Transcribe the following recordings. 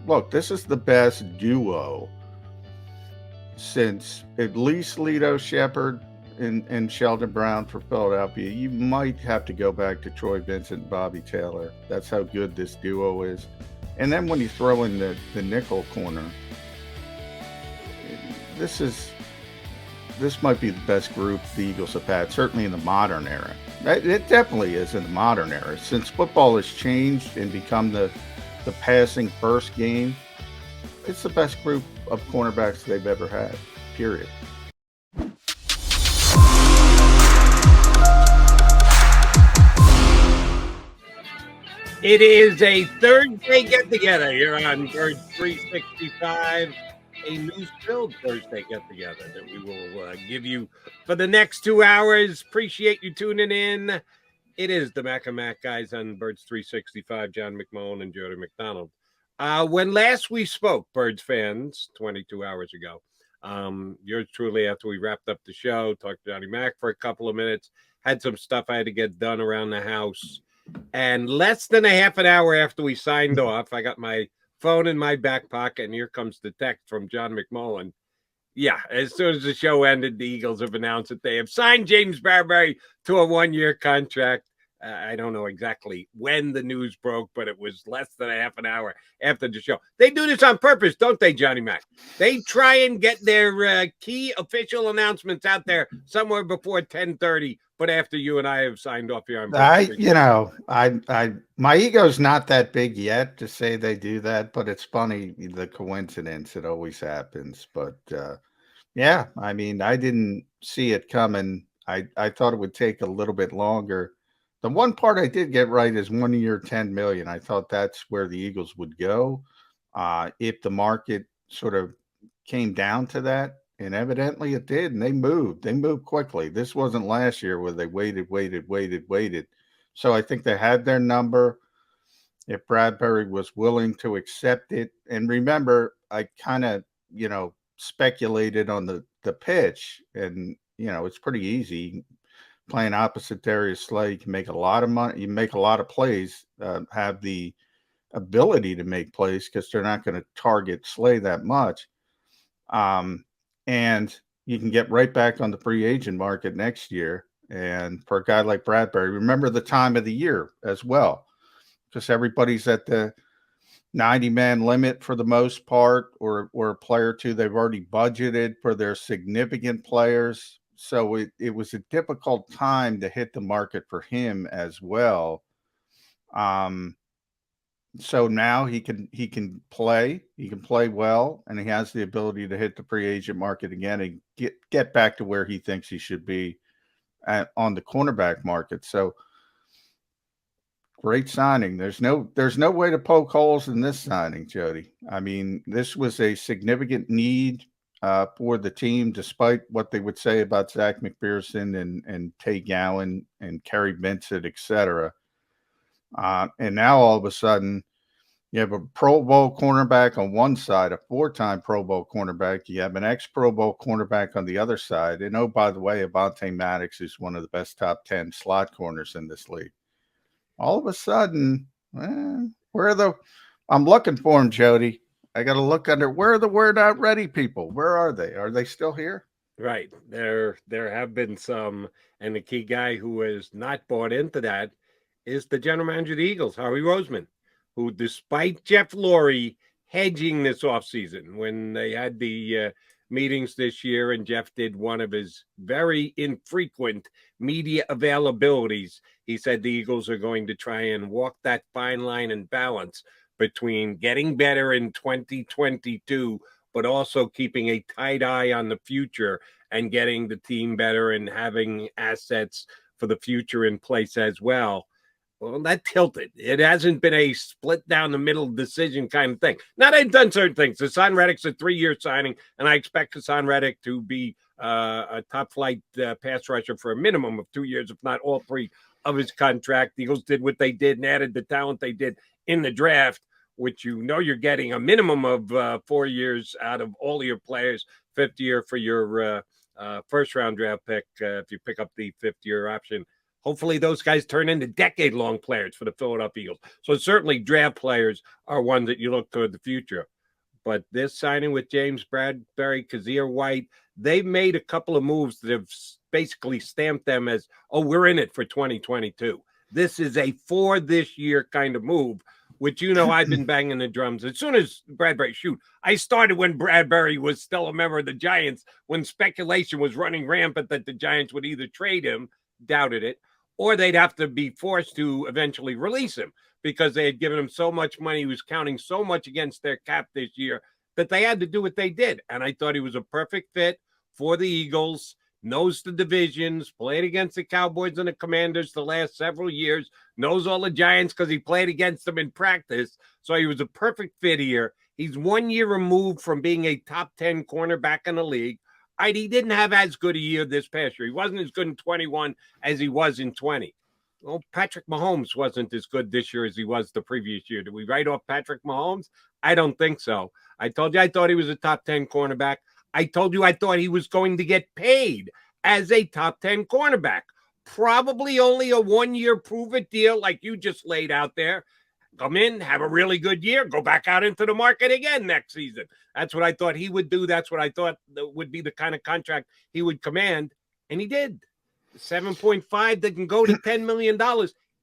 look, this is the best duo since at least Lito Shepard and Sheldon Brown for Philadelphia. You might have to go back to Troy Vincent and Bobby Taylor. That's how good this duo is. And then when you throw in the nickel corner, this is this might be the best group the Eagles have had, certainly in the modern era. It definitely is in the modern era. Since football has changed and become the passing first game, it's the best group of cornerbacks they've ever had, period. It is a Thursday get-together here on Birds 365, a news-filled Thursday get-together that we will give you for the next 2 hours. Appreciate you tuning in. It is the Mac and Mac guys on Birds 365, John McMullen and Jody McDonald. When last we spoke, Birds fans, 22 hours ago, yours truly, after we wrapped up the show, talked to Johnny Mac for a couple of minutes, had some stuff I had to get done around the house. And less than a half an hour after we signed off, I got my phone in my back pocket, and here comes the text from John McMullen. Yeah, as soon as the show ended, the Eagles have announced that they have signed James Bradberry to a 1-year contract. I don't know exactly when the news broke, but it was less than a half an hour after the show. They do this on purpose, don't they, Johnny Mac? They try and get their key official announcements out there somewhere before 10:30. But after you and I have signed off here, my ego's not that big yet to say they do that, but it's funny the coincidence. It always happens. But yeah, I mean, I didn't see it coming. I thought it would take a little bit longer. The one part I did get right is 1 year, $10 million. I thought that's where the Eagles would go if the market sort of came down to that. And evidently it did, and they moved. They moved quickly. This wasn't last year where they waited. So I think they had their number. If Bradberry was willing to accept it, and remember, I kind of, speculated on the pitch, and it's pretty easy. Playing opposite Darius Slay, you can make a lot of money. You make a lot of plays. Have the ability to make plays because they're not going to target Slay that much. And you can get right back on the free agent market next year. And for a guy like Bradberry, remember the time of the year as well, because everybody's at the 90-man limit for the most part, or a player or two they've already budgeted for their significant players. So it was a difficult time to hit the market for him as well. So now he can play well, and he has the ability to hit the free agent market again and get back to where he thinks he should be on the cornerback market. So great signing. There's no way to poke holes in this signing, Jody. I mean, this was a significant need for the team, despite what they would say about Zach McPherson and Tay Gowan and Kerry Vincent, etc. And now all of a sudden, you have a Pro Bowl cornerback on one side, a 4-time Pro Bowl cornerback. You have an ex-Pro Bowl cornerback on the other side. And oh, by the way, Avonte Maddox is one of the best top 10 slot corners in this league. All of a sudden, I'm looking for him, Jody. I got to look under. Where are the "we're not ready" people? Where are they? Are they still here? Right. There have been some, and the key guy who has not bought into that is the general manager of the Eagles, Howie Roseman, who, despite Jeff Lurie hedging this offseason, when they had the meetings this year and Jeff did one of his very infrequent media availabilities, he said the Eagles are going to try and walk that fine line and balance between getting better in 2022, but also keeping a tight eye on the future and getting the team better and having assets for the future in place as well. Well, that tilted. It hasn't been a split down the middle decision kind of thing. Now, they've done certain things. Hassan Reddick's a 3-year signing, and I expect Hassan Reddick to be a top-flight pass rusher for a minimum of 2 years, if not all 3 of his contract. The Eagles did what they did and added the talent they did in the draft, which you're getting a minimum of 4 years out of all of your players, 5th year for your first-round draft pick if you pick up the 5th-year option Hopefully those guys turn into decade-long players for the Philadelphia Eagles. So certainly draft players are ones that you look toward the future. But this signing with James Bradberry, Kazir White, they've made a couple of moves that have basically stamped them as, oh, we're in it for 2022. This is a for this year kind of move, which, I've been banging the drums. As soon as Bradberry, I started when Bradberry was still a member of the Giants, when speculation was running rampant that the Giants would either trade him, doubted it, or they'd have to be forced to eventually release him because they had given him so much money. He was counting so much against their cap this year that they had to do what they did. And I thought he was a perfect fit for the Eagles, knows the divisions, played against the Cowboys and the Commanders the last several years, knows all the Giants because he played against them in practice. So he was a perfect fit here. He's 1 year removed from being a top 10 cornerback in the league. He didn't have as good a year this past year. He wasn't as good in 21 as he was in 20. Well, Patrick Mahomes wasn't as good this year as he was the previous year. Did we write off Patrick Mahomes? I don't think so. I told you I thought he was a top 10 cornerback. I told you I thought he was going to get paid as a top 10 cornerback. Probably only a 1 year prove-it deal like you just laid out there. Come in, have a really good year, go back out into the market again next season. That's what I thought he would do. That's what I thought would be the kind of contract he would command. And he did. 7.5 that can go to $10 million.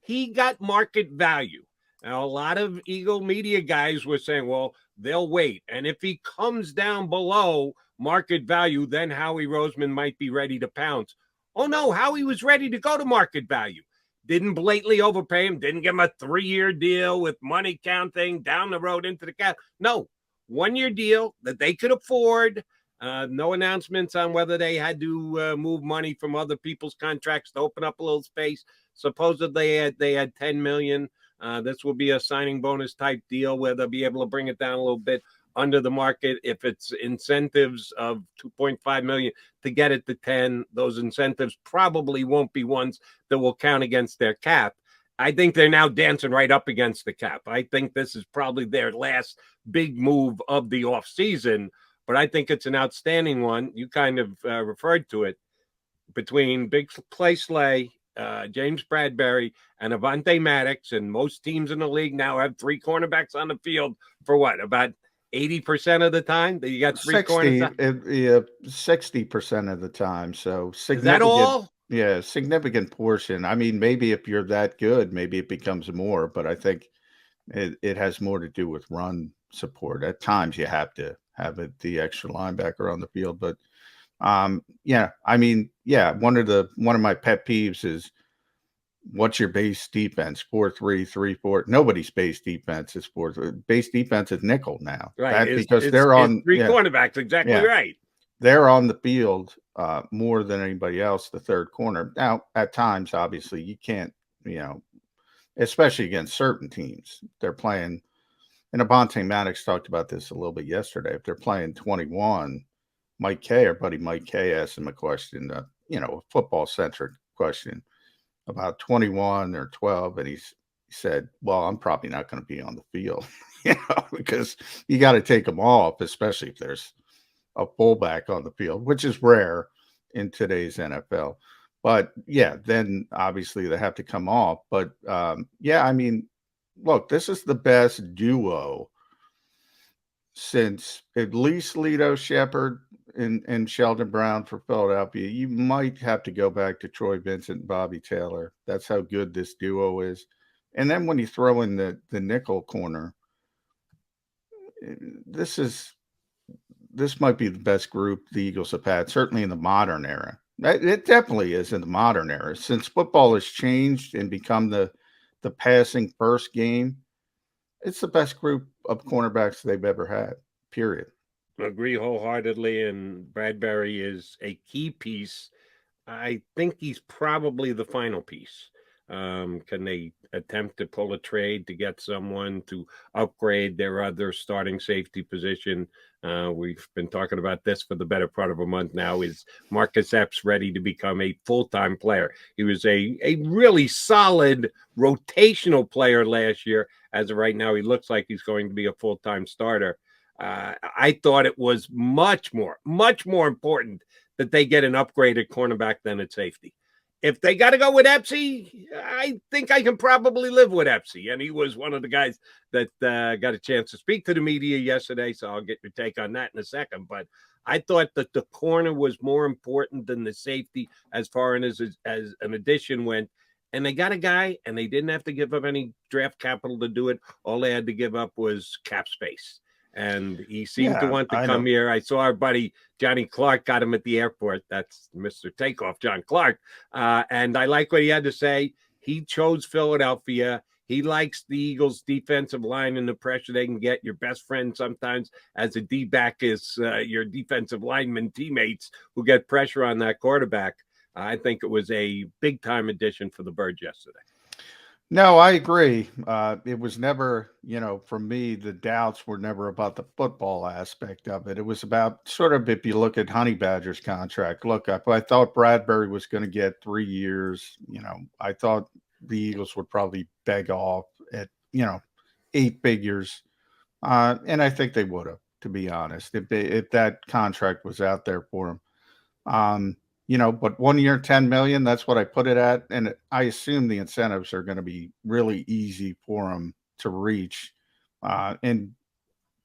He got market value. Now, a lot of Eagle media guys were saying, well, they'll wait. And if he comes down below market value, then Howie Roseman might be ready to pounce. Oh, no, Howie was ready to go to market value. Didn't blatantly overpay him, didn't give him a 3-year deal with money counting down the road into the cap. No, 1 year deal that they could afford. No announcements on whether they had to move money from other people's contracts to open up a little space. Supposedly they had $10 million. This will be a signing bonus type deal where they'll be able to bring it down a little bit under the market. If it's incentives of $2.5 million to get it to 10, those incentives probably won't be ones that will count against their cap. I think they're now dancing right up against the cap. I think this is probably their last big move of the offseason, but I think it's an outstanding one. You kind of referred to it between Big Play Slay, James Bradberry, and Avonte Maddox, and most teams in the league now have 3 cornerbacks on the field for what, about 80% of the time that you got 3 cornerbacks? 60% of the time. So Is that all? Yeah, significant portion. I mean, maybe if you're that good, maybe it becomes more, but I think it has more to do with run support. At times you have to have the extra linebacker on the field, but yeah, I mean, yeah, one of my pet peeves is what's your base defense? 4-3-3-4. Nobody's base defense is 4. Base defense is nickel now. Right. Because they're on 3 cornerbacks. Exactly right. They're on the field more than anybody else, the third corner. Now, at times, obviously, you can't, especially against certain teams. They're playing, and Avonte Maddox talked about this a little bit yesterday. If they're playing 21, our buddy Mike K asked him a question, a football-centric question about 21 or 12, and he said, well, I'm probably not going to be on the field, because you got to take them off, especially if there's a fullback on the field, which is rare in today's NFL. But yeah, then obviously they have to come off. But yeah, I mean, look, this is the best duo since at least Lito Shepherd and Sheldon Brown for Philadelphia. You might have to go back to Troy Vincent and Bobby Taylor. That's how good this duo is. And then when you throw in the nickel corner, this might be the best group the Eagles have had, certainly in the modern era. It definitely is in the modern era. Since football has changed and become the passing first game, it's the best group of cornerbacks they've ever had, period. Agree wholeheartedly, and Bradberry is a key piece. I think he's probably the final piece. Can they attempt to pull a trade to get someone to upgrade their other starting safety position? We've been talking about this for the better part of a month now. Is Marcus Epps ready to become a full-time player? He was a really solid rotational player last year. As of right now, he looks like he's going to be a full-time starter. I thought it was much more important that they get an upgraded cornerback than at safety. if they got to go with Epsy, I think I can probably live with Epsy. And he was one of the guys that got a chance to speak to the media yesterday. So I'll get your take on that in a second. But I thought that the corner was more important than the safety as far as an addition went. And they got a guy, and they didn't have to give up any draft capital to do it. All they had to give up was cap space. And he seemed to want to come here. I saw our buddy Johnny Clark got him at the airport. That's Mr. Takeoff, John Clark. And I like what he had to say. He chose Philadelphia. He likes the Eagles' defensive line and the pressure they can get. Your best friend sometimes as a D-back is your defensive lineman teammates who get pressure on that quarterback. I think it was a big-time addition for the Birds yesterday. No, I agree. It was never, for me, the doubts were never about the football aspect of it. It was about sort of, if you look at Honey Badger's contract, look, I thought Bradberry was going to get 3 years. I thought the Eagles would probably beg off at, 8 figures. And I think they would have, to be honest, if that contract was out there for them. But 1 year, 10 million, that's what I put it at. And I assume the incentives are going to be really easy for him to reach. And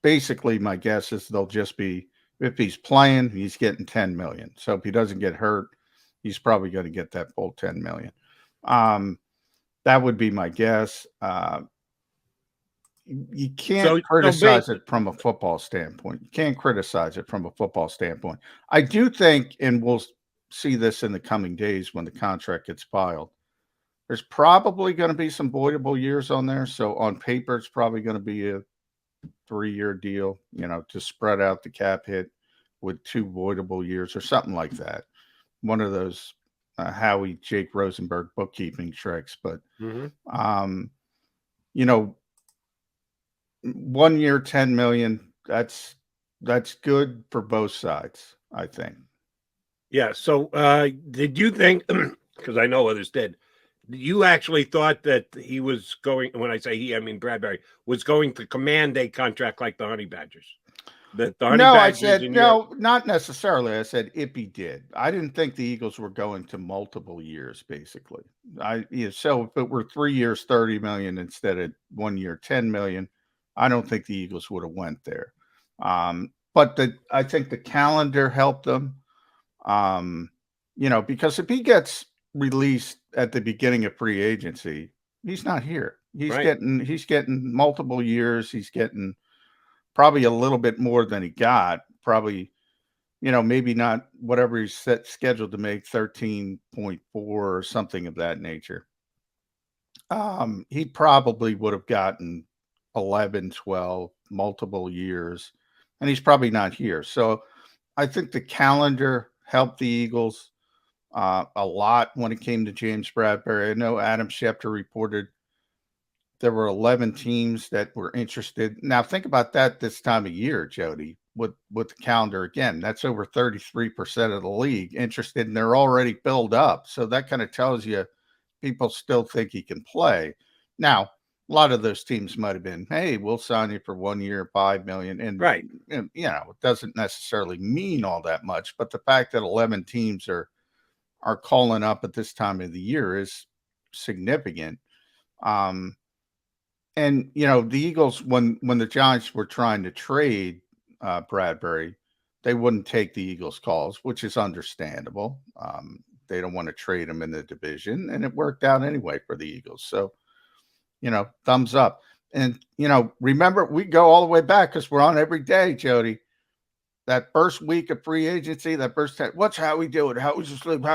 basically my guess is they'll just be, if he's playing, he's getting 10 million. So if he doesn't get hurt, he's probably going to get that full 10 million. That would be my guess. You can't criticize it from a football standpoint. You can't criticize it from a football standpoint. I do think, and we'll see this in the coming days when the contract gets filed, there's probably going to be some voidable years on there. So on paper, it's probably going to be a 3-year deal, to spread out the cap hit with 2 voidable years or something like that. One of those Howie, Jake Rosenberg bookkeeping tricks. But, 1 year, 10 million, that's good for both sides, I think. Yeah. So did you think, because I know others did, you actually thought that he was going, when I say he, I mean Bradberry, was going to command a contract like the Honey Badgers? I said, no, not necessarily. I said if he did. I didn't think the Eagles were going to multiple years, basically. So if it were 3 years, 30 million instead of 1 year, 10 million, I don't think the Eagles would have went there. But I think the calendar helped them. Because if he gets released at the beginning of free agency, he's not here. He's getting multiple years. He's getting probably a little bit more than he got. Probably, maybe not whatever he's scheduled to make, 13.4 or something of that nature. He probably would have gotten 11, 12, multiple years, and he's probably not here. So I think the calendar helped the Eagles a lot when it came to James Bradberry. I know Adam Schefter reported there were 11 teams that were interested. Now think about that this time of year, Jody, with the calendar again. That's over 33% of the league interested, and they're already filled up. So that kind of tells you people still think he can play. Now, a lot of those teams might have been, hey, we'll sign you for 1 year, 5 million. And, it doesn't necessarily mean all that much. But the fact that 11 teams are calling up at this time of the year is significant. And, the Eagles, when the Giants were trying to trade Bradberry, they wouldn't take the Eagles' calls, which is understandable. They don't want to trade him in the division. And it worked out anyway for the Eagles. So, thumbs up. And, remember, we go all the way back because we're on every day, Jody. That first week of free agency, that first time, what's how we do it? How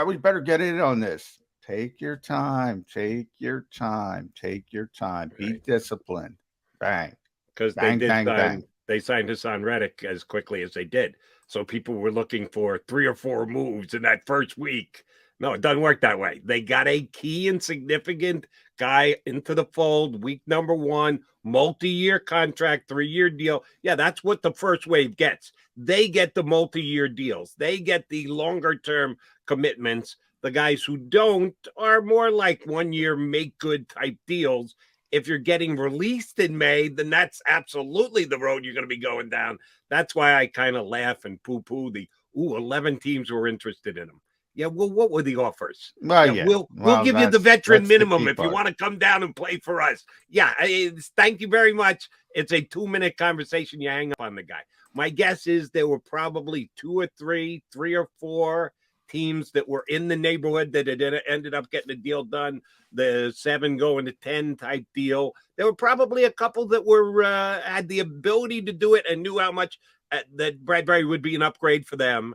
we better get in on this. Take your time. Take your time. Take your time. Be disciplined. Bang. Because they signed Hassan Reddick as quickly as they did. So people were looking for 3 or 4 moves in that first week. No, it doesn't work that way. They got a key and significant guy into the fold, week number 1, multi-year contract, 3-year deal. Yeah, that's what the first wave gets. They get the multi-year deals. They get the longer-term commitments. The guys who don't are more like 1 year make good type deals. If you're getting released in May, then that's absolutely the road you're going to be going down. That's why I kind of laugh and poo-poo 11 teams were interested in him. Yeah, well, what were the offers? Well, Yeah, yeah. we'll Well, give you the veteran that's the minimum key if you part. want to come down and play for us. Yeah, thank you very much. It's a 2-minute conversation. You hang up on the guy. My guess is there were probably 2 or 3 or 4 teams that were in the neighborhood that had ended up getting a deal done. The 7 going to 10 type deal. There were probably a couple that were had the ability to do it and knew how much that Bradberry would be an upgrade for them.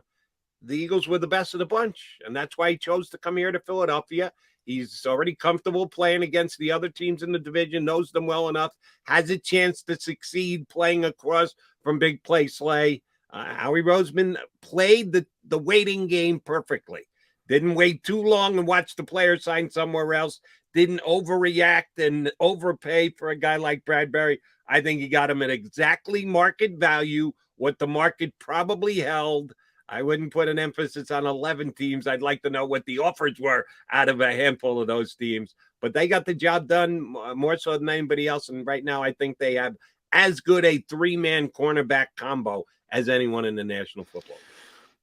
The Eagles were the best of the bunch, and that's why he chose to come here to Philadelphia. He's already comfortable playing against the other teams in the division, knows them well enough, has a chance to succeed playing across from big play Slay. Howie Roseman played the waiting game perfectly. Didn't wait too long and watch the player sign somewhere else. Didn't overreact and overpay for a guy like Bradberry. I think he got him at exactly market value, what the market probably held. I wouldn't put an emphasis on 11 teams. I'd like to know what the offers were out of a handful of those teams. But they got the job done more so than anybody else. And right now, I think they have as good a 3-man cornerback combo as anyone in the National Football League.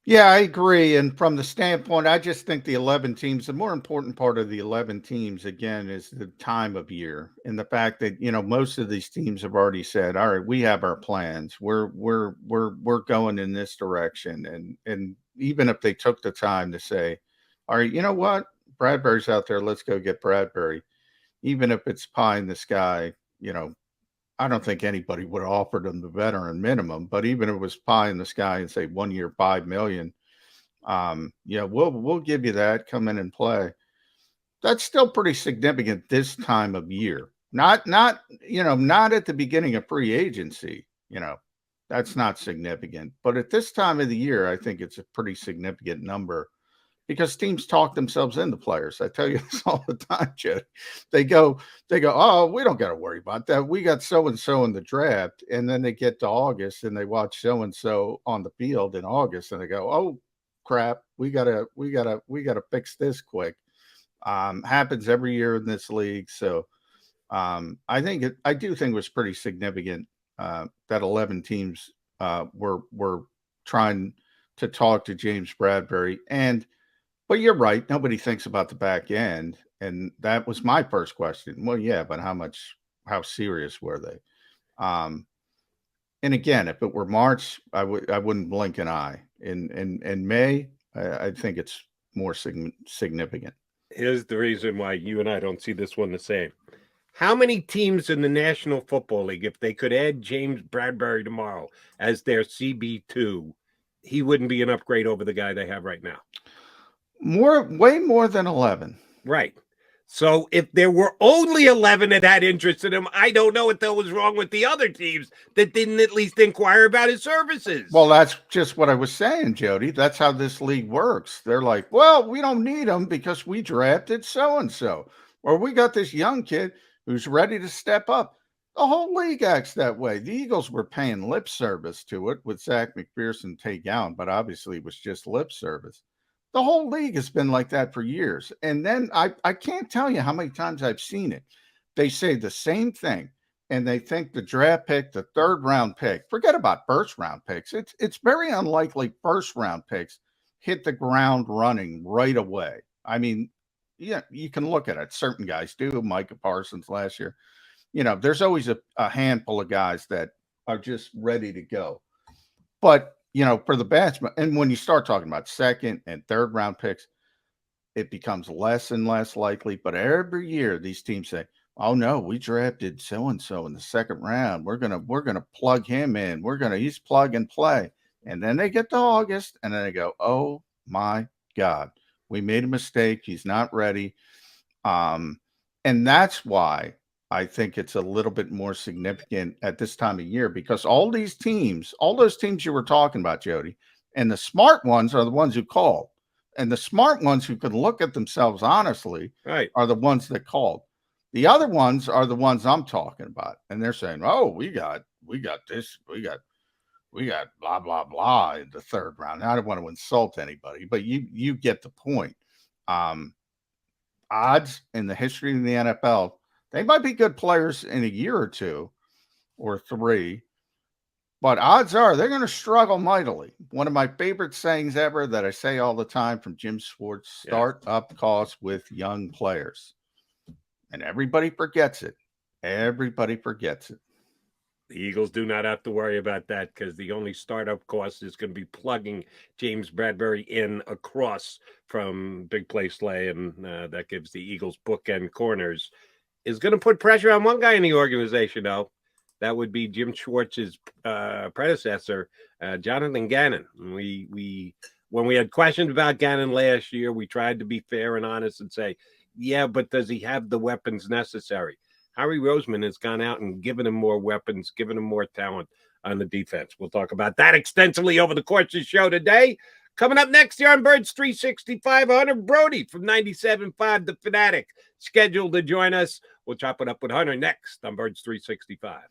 Yeah, I agree. And from the standpoint, I just think the 11 teams, the more important part of the 11 teams, again, is the time of year and the fact that, most of these teams have already said, all right, we have our plans. We're going in this direction. And even if they took the time to say, all right, you know what? Bradberry's out there. Let's go get Bradberry. Even if it's pie in the sky, I don't think anybody would have offered them the veteran minimum, but even if it was pie in the sky and say 1 year, 5 million, we'll give you that. Come in and play. That's still pretty significant this time of year. Not at the beginning of free agency. That's not significant. But at this time of the year, I think it's a pretty significant number because teams talk themselves into players. I tell you this all the time, Jed. They go, oh, we don't got to worry about that. We got so and so in the draft, and then they get to August and they watch so and so on the field in August, and they go, oh crap, we gotta fix this quick. Happens every year in this league, so I do think it was pretty significant that 11 teams were trying to talk to James Bradberry but you're right. Nobody thinks about the back end. And that was my first question. Well, yeah, but how serious were they? And again, if it were March, I wouldn't blink an eye. In May, I think it's more significant. Here's the reason why you and I don't see this one the same. How many teams in the National Football League, if they could add James Bradberry tomorrow as their CB2, he wouldn't be an upgrade over the guy they have right now? Way more than 11. Right. So if there were only 11 that had interest in him, I don't know what the hell was wrong with the other teams that didn't at least inquire about his services. Well, that's just what I was saying, Jody. That's how this league works. They're like, well, we don't need him because we drafted so-and-so, or we got this young kid who's ready to step up. The whole league acts that way. The Eagles were paying lip service to it with Zach McPherson take out, but obviously it was just lip service. The whole league has been like that for years. And then I can't tell you how many times I've seen it. They say the same thing, and they think the draft pick, the 3rd round pick, forget about first round picks. It's very unlikely first round picks hit the ground running right away. I mean, yeah, you can look at it. Certain guys do. Micah Parsons last year. There's always a handful of guys that are just ready to go. But for the batsman, and when you start talking about 2nd and 3rd round picks, it becomes less and less likely. But every year, these teams say, "Oh no, we drafted so and so in the 2nd round. We're gonna plug him in. He's plug and play." And then they get to August, and then they go, "Oh my God, we made a mistake. He's not ready." And that's why I think it's a little bit more significant at this time of year because all those teams you were talking about, Jody, and the smart ones are the ones who call. And the smart ones who can look at themselves honestly are the ones that called. The other ones are the ones I'm talking about. And they're saying, oh, we got this, we got blah, blah, blah in the 3rd round. Now, I don't want to insult anybody, but you get the point. Odds in the history of the NFL, they might be good players in a year or 2 or 3, But odds are they're going to struggle mightily. One of my favorite sayings ever that I say all the time from Jim Schwartz: start up costs with young players. And everybody forgets it. Everybody forgets it. The Eagles do not have to worry about that because the only startup cost is going to be plugging James Bradberry in across from Big Play Slay, and that gives the Eagles bookend corners. Is going to put pressure on one guy in the organization, though. That would be Jim Schwartz's predecessor, Jonathan Gannon. When we had questions about Gannon last year, we tried to be fair and honest and say, yeah, but does he have the weapons necessary? Harry Roseman has gone out and given him more weapons, given him more talent on the defense. We'll talk about that extensively over the course of the show today. Coming up next year on Birds 365, Hunter Brody from 97.5 The Fanatic, scheduled to join us. We'll chop it up with Hunter next on Birds 365.